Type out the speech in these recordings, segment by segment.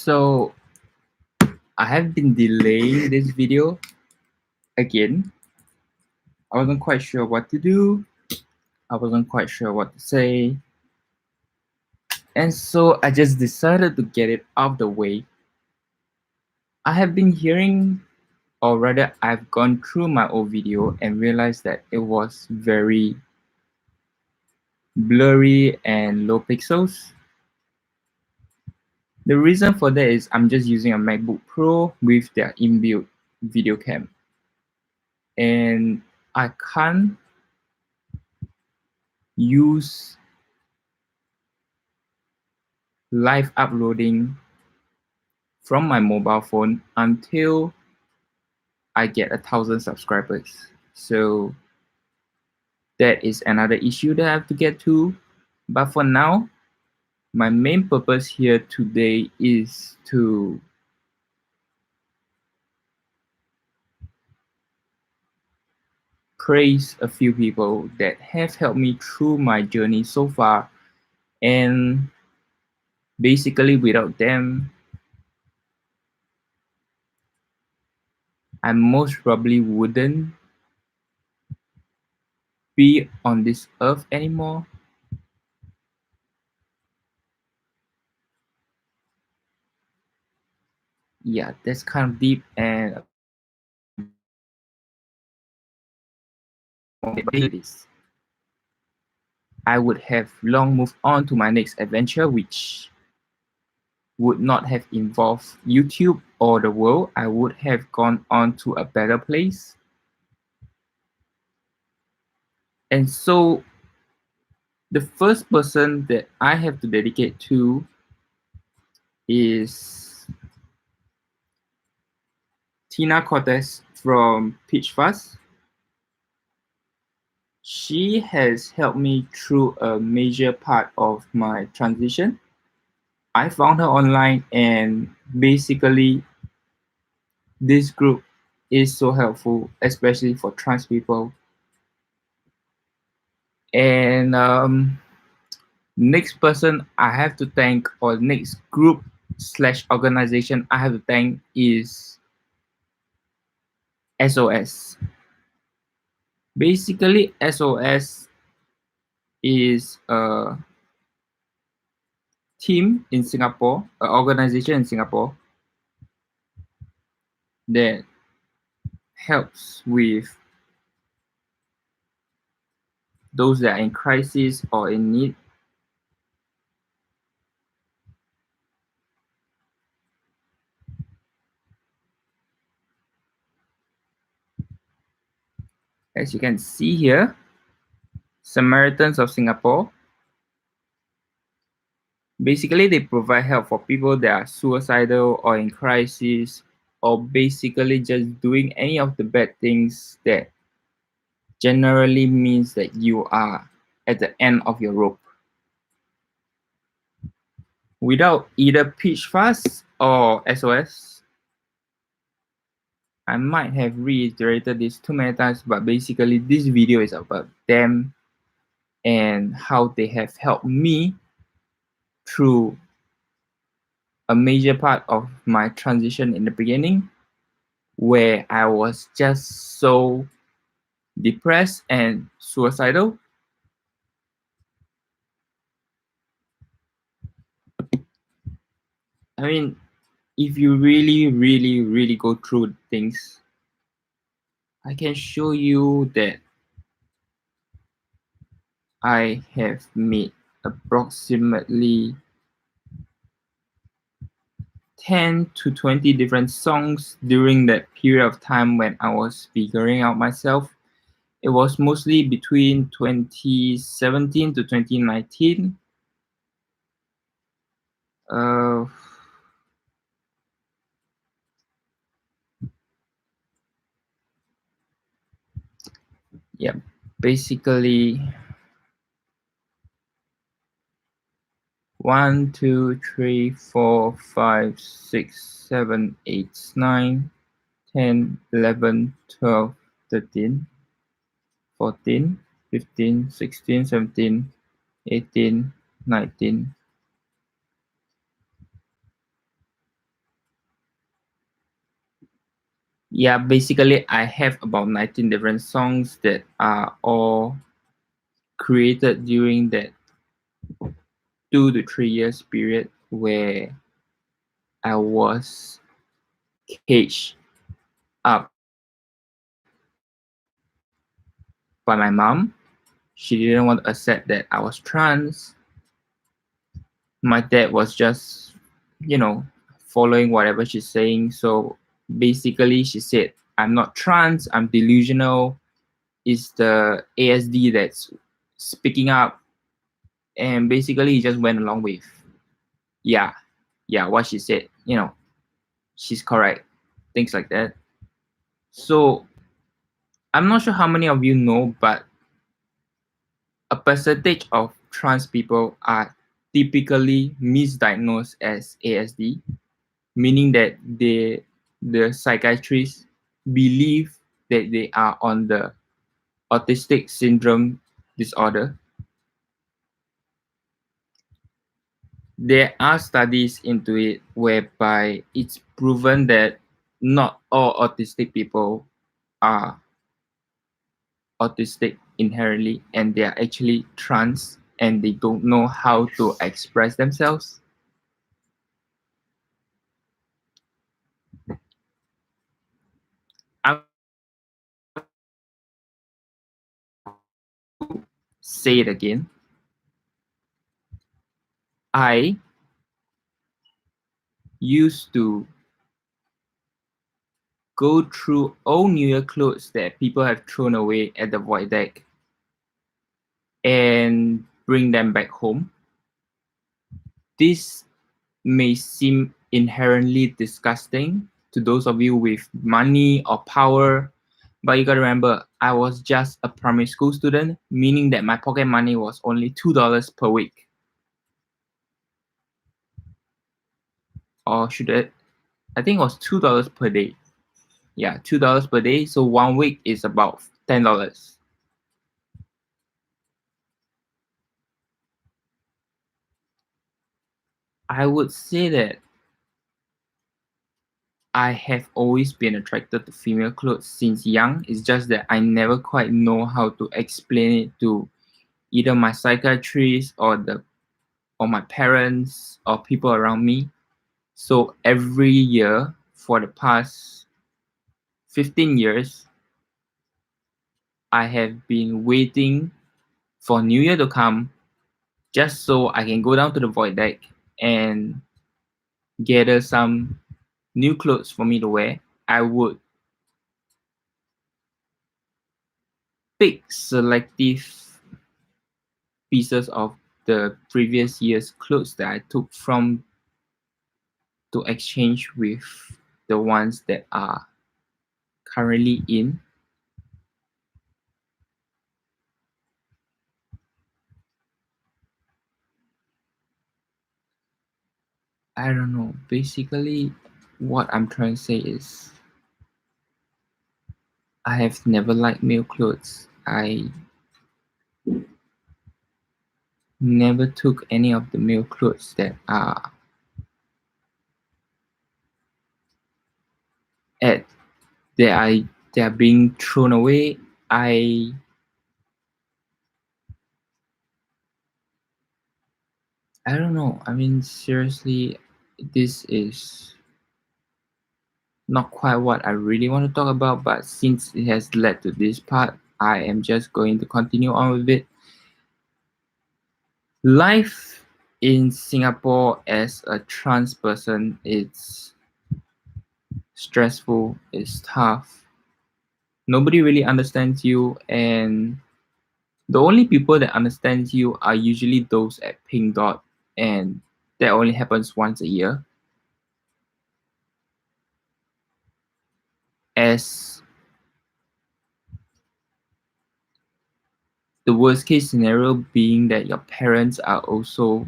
So I have been delaying this video again. I wasn't quite sure what to do. I wasn't quite sure what to say. And so I just decided to get it out of the way. I have been hearing, or rather I've gone through my old video and realized that it was very blurry and low pixels. The reason for that is I'm just using a MacBook Pro with their inbuilt video cam. And I can't use live uploading from my mobile phone until I get 1,000 subscribers. So that is another issue that I have to get to. But for now, my main purpose here today is to praise a few people that have helped me through my journey so far. And basically, without them, I most probably wouldn't be on this earth anymore. Yeah, that's kind of deep and this. I would have long moved on to my next adventure, which would not have involved YouTube or the world. I would have gone on to a better place. And so the first person that I have to dedicate to is Tina Cortes from PeachFuzz. She has helped me through a major part of my transition. I found her online, and basically this group is so helpful, especially for trans people. And next person I have to thank, or next group / organization I have to thank, is SOS. Basically, SOS is a team in Singapore, an organization in Singapore that helps with those that are in crisis or in need. As you can see here, Samaritans of Singapore. Basically, they provide help for people that are suicidal or in crisis, or basically just doing any of the bad things that generally means that you are at the end of your rope. Without either PeachFuzz or SOS, I might have reiterated this too many times, but basically this video is about them and how they have helped me through a major part of my transition in the beginning, where I was just so depressed and suicidal. I mean, if you really go through things, I can show you that I have made approximately 10 to 20 different songs during that period of time when I was figuring out myself. It was mostly between 2017 to 2019. Yeah, basically 1, 2, 3, 4, 5, 6, 7, 8, 9, 10, 11, 12, 13, 14, 15, 16, 17, 18, 19. Yeah, basically I have about 19 different songs that are all created during that 2 to 3 years period where I was caged up by my mom. She didn't want to accept that I was trans. My dad was just, you know, following whatever she's saying. So basically, she said, I'm not trans, I'm delusional. It's the ASD that's speaking up. And basically, he just went along with, yeah, yeah, what she said, she's correct, things like that. So I'm not sure how many of you know, but a percentage of trans people are typically misdiagnosed as ASD, meaning that the psychiatrists believe that they are on the autistic syndrome disorder. There are studies into it whereby it's proven that not all autistic people are autistic inherently, and they are actually trans and they don't know how to express themselves. I say it again. I used to go through old New Year clothes that people have thrown away at the void deck and bring them back home. This may seem inherently disgusting to those of you with money or power, but you gotta remember, I was just a primary school student, meaning that my pocket money was only $2 per week. Or should I think it was $2 per day. Yeah, $2 per day. So 1 week is about $10. I would say that I have always been attracted to female clothes since young. It's just that I never quite know how to explain it to either my psychiatrist or my parents or people around me. So every year for the past 15 years, I have been waiting for New Year to come just so I can go down to the void deck and gather some new clothes for me to wear. I would pick selective pieces of the previous year's clothes that I took from to exchange with the ones that are currently in. I don't know. Basically, what I'm trying to say is I have never liked male clothes. I never took any of the male clothes at that are being thrown away. I don't know. I mean, seriously, this is not quite what I really want to talk about, but since it has led to this part, I am just going to continue on with it. Life in Singapore as a trans person, it's stressful, it's tough. Nobody really understands you, and the only people that understands you are usually those at Pink Dot, and that only happens once a year. As the worst case scenario being that your parents are also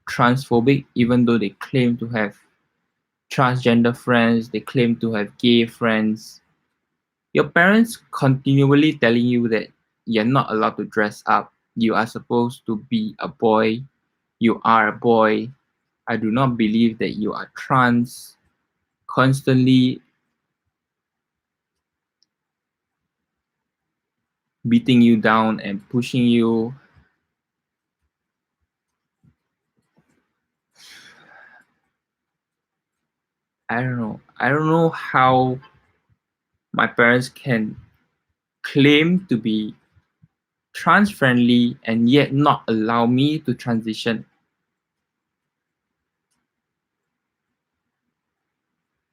transphobic, even though they claim to have transgender friends, they claim to have gay friends. Your parents continually telling you that you're not allowed to dress up. You are supposed to be a boy. You are a boy. I do not believe that you are trans. Constantly beating you down and pushing you. I don't know. I don't know how my parents can claim to be trans friendly and yet not allow me to transition.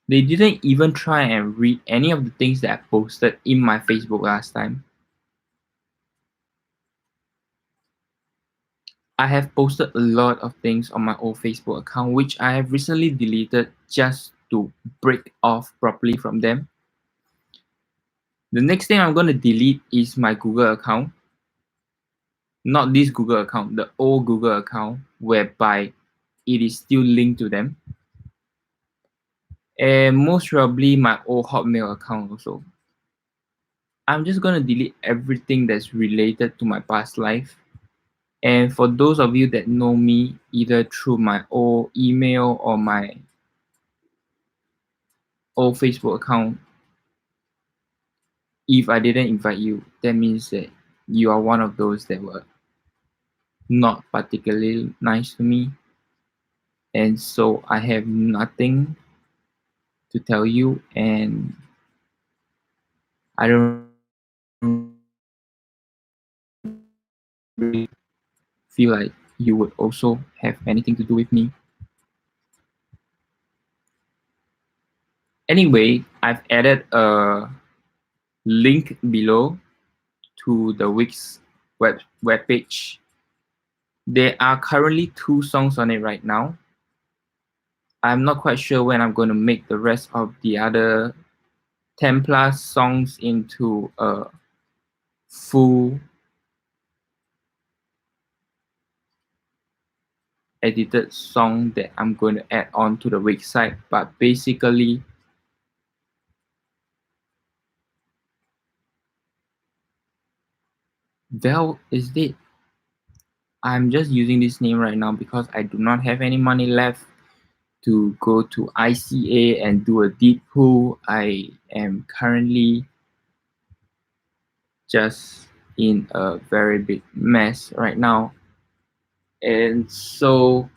They didn't even try and read any of the things that I posted in my Facebook last time. I have posted a lot of things on my old Facebook account, which I have recently deleted just to break off properly from them. The next thing I'm going to delete is my Google account. Not this Google account, the old Google account, whereby it is still linked to them. And most probably my old Hotmail account also. I'm just going to delete everything that's related to my past life. And for those of you that know me, either through my old email or my old Facebook account, if I didn't invite you, that means that you are one of those that were not particularly nice to me. And so I have nothing to tell you, and I don't really feel like you would also have anything to do with me. Anyway, I've added a link below to the Wix webpage. There are currently 2 songs on it right now. I'm not quite sure when I'm going to make the rest of the other 10 plus songs into a full edited song that I'm going to add on to the website. But basically, Val is dead. I'm just using this name right now because I do not have any money left to go to ICA and do a deep pool. I am currently just in a very big mess right now. And so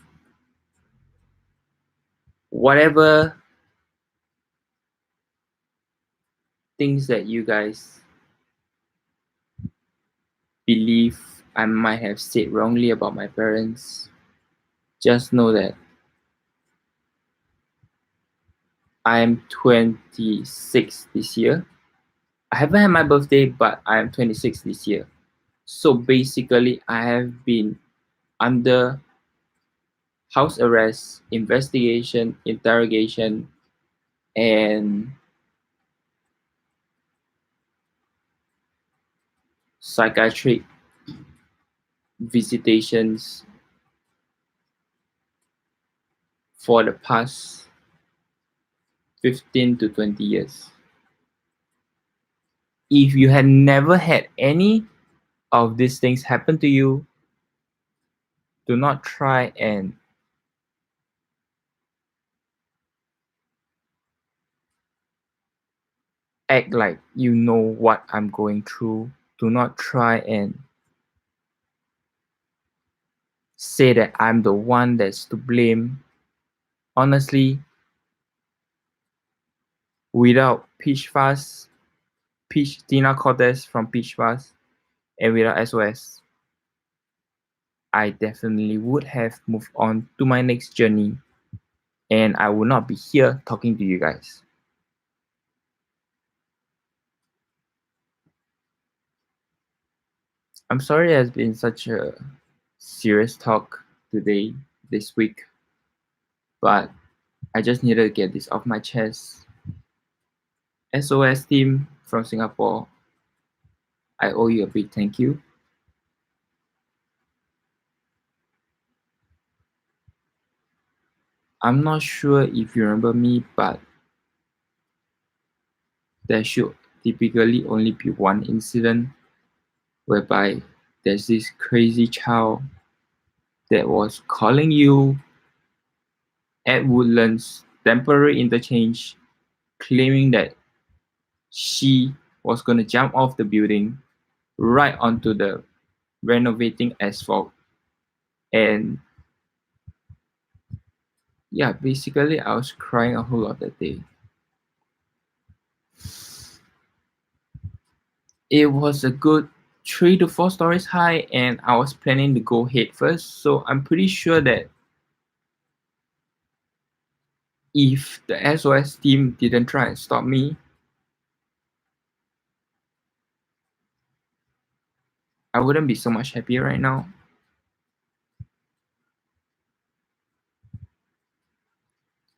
whatever things that you guys believe I might have said wrongly about my parents, just know that I am 26 this year. I haven't had my birthday, but I am 26 this year. So basically, I have been under house arrest, investigation, interrogation, and psychiatric visitations for the past 15 to 20 years. If you had never had any of these things happen to you, do not try and act like you know what I'm going through. Do not try and say that I'm the one that's to blame. Honestly, without PeachFuzz, Tina Cortes from PeachFuzz, and without SOS, I definitely would have moved on to my next journey, and I would not be here talking to you guys. I'm sorry it has been such a serious talk today, this week, but I just needed to get this off my chest. SOS team from Singapore, I owe you a big thank you. I'm not sure if you remember me, but there should typically only be one incident whereby there's this crazy child that was calling you at Woodlands temporary interchange, claiming that she was going to jump off the building right onto the renovating asphalt. And yeah, basically I was crying a whole lot that day. It was a good 3 to 4 stories high, and I was planning to go head first. So I'm pretty sure that if the SOS team didn't try and stop me, I wouldn't be so much happier right now.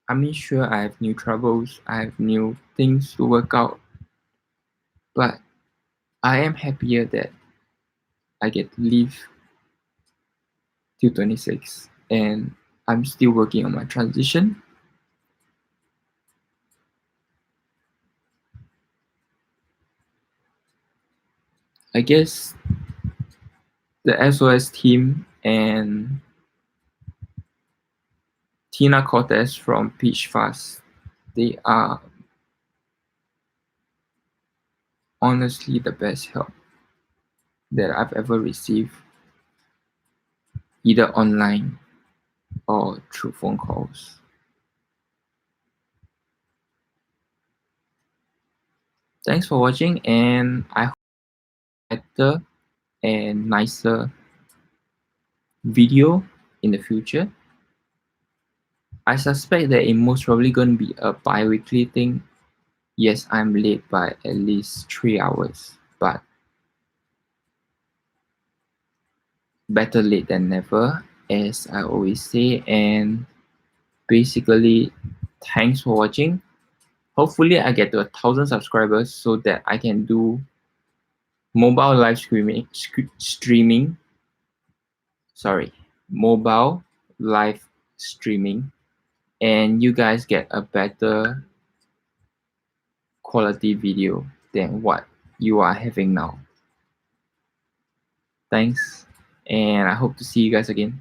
I mean, sure, I have new troubles, I have new things to work out, but I am happier that I get to live till 26, and I'm still working on my transition. I guess the SOS team and Tina Cortes from PeachFuzz, they are honestly the best help that I've ever received, either online or through phone calls. Thanks for watching, and I hope better and nicer video in the future. I suspect that it most probably going to be a bi-weekly thing. Yes, I'm late by at least 3 hours, but better late than never, as I always say. And basically, thanks for watching. Hopefully I get to 1,000 subscribers so that I can do mobile live streaming. Sorry, mobile live streaming, and you guys get a better quality video than what you are having now. Thanks, and I hope to see you guys again.